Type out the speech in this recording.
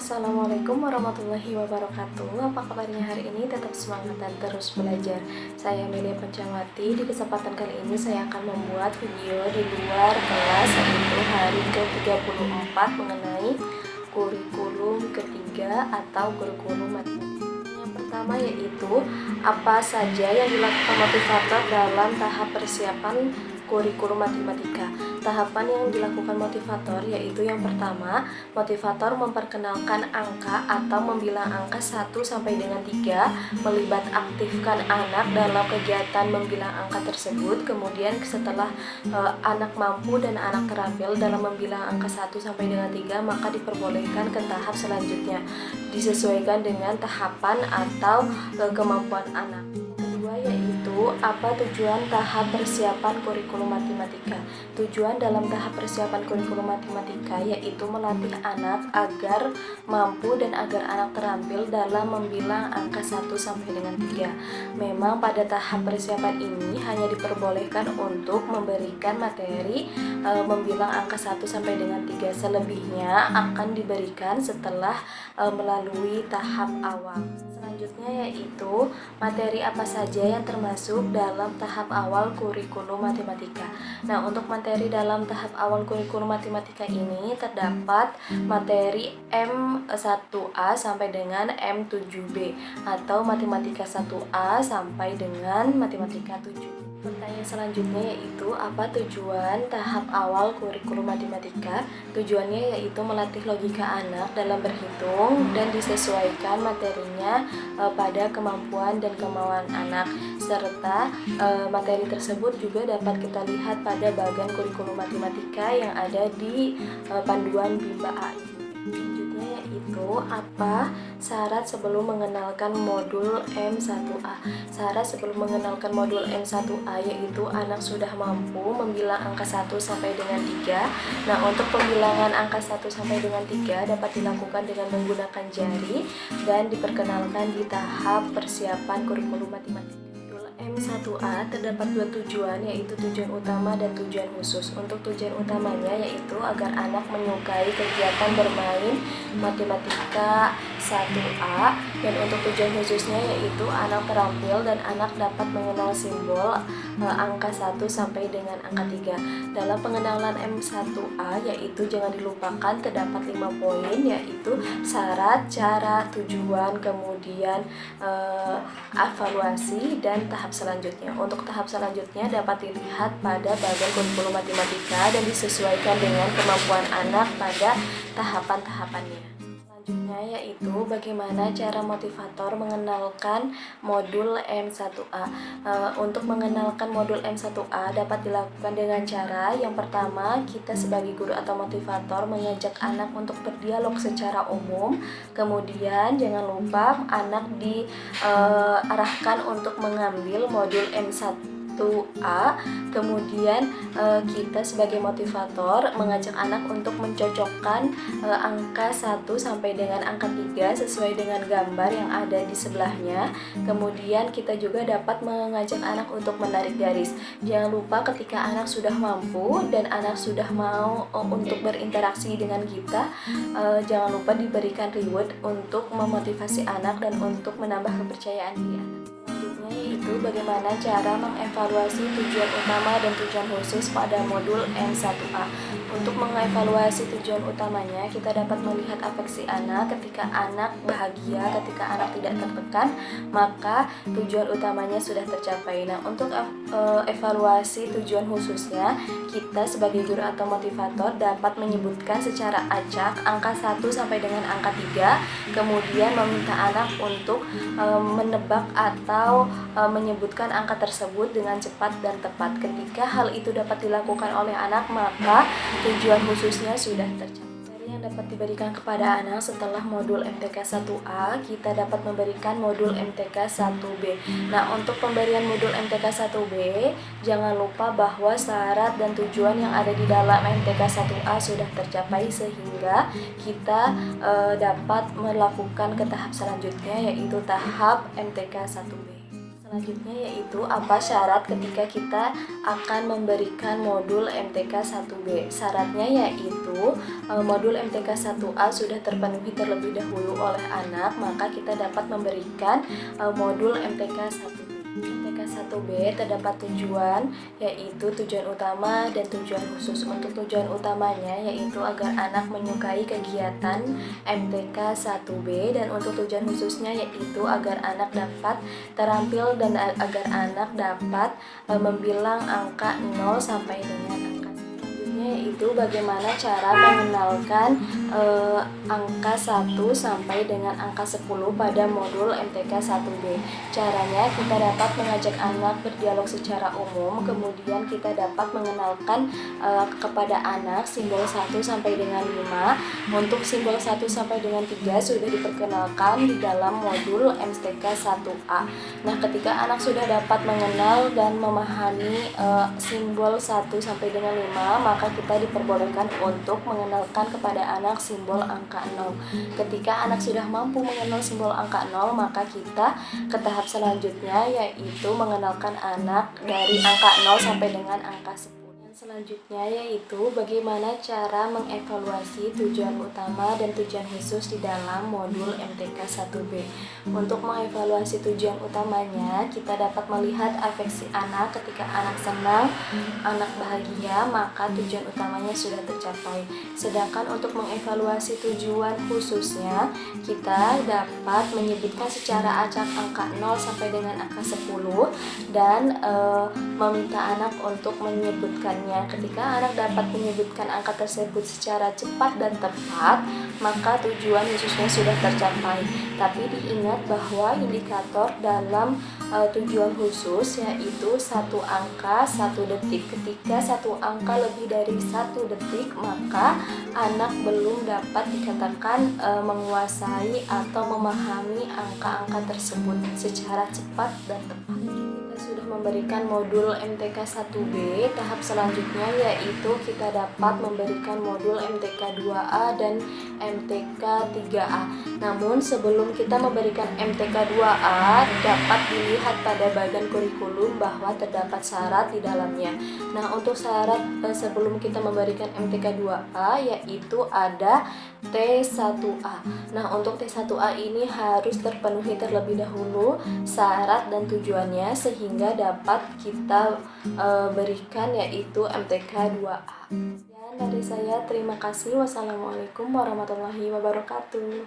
Assalamualaikum warahmatullahi wabarakatuh. Apa kabarnya hari ini? Tetap semangat dan terus belajar. Saya Amelia Pencamati. Di kesempatan kali ini saya akan membuat video di luar kelas, yaitu hari ke-34 mengenai kurikulum ketiga atau kurikulum matematika. Yang pertama yaitu apa saja yang dilakukan motivator dalam tahap persiapan kurikulum matematika. Tahapan yang dilakukan motivator yaitu yang pertama, motivator memperkenalkan angka atau membilang angka 1 sampai dengan 3, melibat aktifkan anak dalam kegiatan membilang angka tersebut. Kemudian setelah anak mampu dan anak terampil dalam membilang angka 1 sampai dengan 3, maka diperbolehkan ke tahap selanjutnya, disesuaikan dengan tahapan atau kemampuan anak. Kedua yaitu apa tujuan tahap persiapan kurikulum matematika. Tujuan dalam tahap persiapan kurikulum matematika yaitu melatih anak agar mampu dan agar anak terampil dalam membilang angka 1 sampai dengan 3. Memang pada tahap persiapan ini hanya diperbolehkan untuk memberikan materi membilang angka 1 sampai dengan 3. Selebihnya akan diberikan setelah melalui tahap awal. Selanjutnya yaitu materi apa saja yang termasuk dalam tahap awal kurikulum matematika. Nah, untuk materi dalam tahap awal kurikulum matematika ini terdapat materi M1A sampai dengan M7B atau matematika 1A sampai dengan matematika 7. Pertanyaan selanjutnya yaitu apa tujuan tahap awal kurikulum matematika? Tujuannya yaitu melatih logika anak dalam berhitung dan disesuaikan materinya pada kemampuan dan kemauan anak, serta materi tersebut juga dapat kita lihat pada bagian kurikulum matematika yang ada di panduan Bimba AI. Selanjutnya yaitu apa syarat sebelum mengenalkan modul M1A. Syarat sebelum mengenalkan modul M1A yaitu anak sudah mampu membilang angka 1 sampai dengan 3. Nah, untuk pembilangan angka 1 sampai dengan 3 dapat dilakukan dengan menggunakan jari dan diperkenalkan di tahap persiapan kurikulum matematika. M1A terdapat dua tujuan, yaitu tujuan utama dan tujuan khusus. Untuk tujuan utamanya yaitu agar anak menyukai kegiatan bermain matematika 1A, dan untuk tujuan khususnya yaitu anak terampil dan anak dapat mengenal simbol angka 1 sampai dengan angka 3. Dalam pengenalan M1A yaitu jangan dilupakan terdapat 5 poin, yaitu syarat, cara, tujuan, kemudian evaluasi dan tahap selanjutnya. Untuk tahap selanjutnya dapat dilihat pada bagian kurikulum matematika dan disesuaikan dengan kemampuan anak pada tahapan-tahapannya. Selanjutnya yaitu bagaimana cara motivator mengenalkan modul M1A. Untuk mengenalkan modul M1A dapat dilakukan dengan cara yang pertama, kita sebagai guru atau motivator mengajak anak untuk berdialog secara umum. Kemudian jangan lupa anak diarahkan untuk mengambil modul M1A. Kemudian kita sebagai motivator mengajak anak untuk mencocokkan angka 1 sampai dengan angka 3 sesuai dengan gambar yang ada di sebelahnya. Kemudian kita juga dapat mengajak anak untuk menarik garis. Jangan lupa ketika anak sudah mampu dan anak sudah mau untuk berinteraksi dengan kita, jangan lupa diberikan reward untuk memotivasi anak dan untuk menambah kepercayaan diri anak. Yaitu bagaimana cara mengevaluasi tujuan utama dan tujuan khusus pada modul M1A. Untuk mengevaluasi tujuan utamanya, kita dapat melihat afeksi anak. Ketika anak bahagia, ketika anak tidak tertekan, maka tujuan utamanya sudah tercapai. Nah, untuk evaluasi tujuan khususnya, kita sebagai guru atau motivator dapat menyebutkan secara acak angka 1 sampai dengan angka 3, kemudian meminta anak untuk menebak atau menyebutkan angka tersebut dengan cepat dan tepat. Ketika hal itu dapat dilakukan oleh anak, maka tujuan khususnya sudah tercapai. Yang dapat diberikan kepada anak setelah modul MTK 1A, kita dapat memberikan modul MTK 1B. Nah, untuk pemberian modul MTK 1B, jangan lupa bahwa syarat dan tujuan yang ada di dalam MTK 1A sudah tercapai sehingga kita dapat melakukan ke tahap selanjutnya, yaitu tahap MTK 1B. Selanjutnya yaitu apa syarat ketika kita akan memberikan modul MTK 1B. Syaratnya yaitu modul MTK 1A sudah terpenuhi terlebih dahulu oleh anak, maka kita dapat memberikan modul MTK 1B. MTK 1B terdapat tujuan, yaitu tujuan utama dan tujuan khusus. Untuk tujuan utamanya yaitu agar anak menyukai kegiatan MTK 1B, dan untuk tujuan khususnya yaitu agar anak dapat terampil dan agar anak dapat membilang angka 0 sampai dengan angka. Selanjutnya yaitu bagaimana cara mengenalkan angka 1 sampai dengan angka 10 pada modul MTK 1B. Caranya kita dapat mengajak anak berdialog secara umum, kemudian kita dapat mengenalkan kepada anak simbol 1 sampai dengan 5. Untuk simbol 1 sampai dengan 3 sudah diperkenalkan di dalam modul MTK 1A. Nah, ketika anak sudah dapat mengenal dan memahami simbol 1 sampai dengan 5, maka kita diperbolehkan untuk mengenalkan kepada anak simbol angka 0. Ketika anak sudah mampu mengenal simbol angka 0, maka kita ke tahap selanjutnya yaitu mengenalkan anak dari angka 0 sampai dengan angka 10. Selanjutnya yaitu bagaimana cara mengevaluasi tujuan utama dan tujuan khusus di dalam modul MTK 1B. Untuk mengevaluasi tujuan utamanya, kita dapat melihat afeksi anak. Ketika anak senang, anak bahagia, maka tujuan utamanya sudah tercapai. Sedangkan untuk mengevaluasi tujuan khususnya, kita dapat menyebutkan secara acak angka 0 sampai dengan angka 10 dan meminta anak untuk menyebutkannya. Ketika anak dapat menyebutkan angka tersebut secara cepat dan tepat, maka tujuan khususnya sudah tercapai. Tapi diingat bahwa indikator dalam tujuan khusus yaitu satu angka 1 detik. Ketika satu angka lebih dari 1 detik, maka anak belum dapat dikatakan menguasai atau memahami angka-angka tersebut secara cepat dan tepat. Sudah memberikan modul MTK 1B, tahap selanjutnya yaitu kita dapat memberikan modul MTK 2A dan MTK 3A. Namun sebelum kita memberikan MTK 2A, dapat dilihat pada bagian kurikulum bahwa terdapat syarat di dalamnya. Nah, untuk syarat sebelum kita memberikan MTK 2A yaitu ada T1A. Nah, untuk T1A ini harus terpenuhi terlebih dahulu syarat dan tujuannya sehingga dapat kita berikan yaitu MTK 2A. Sekian dari saya, terima kasih. Wassalamualaikum warahmatullahi wabarakatuh.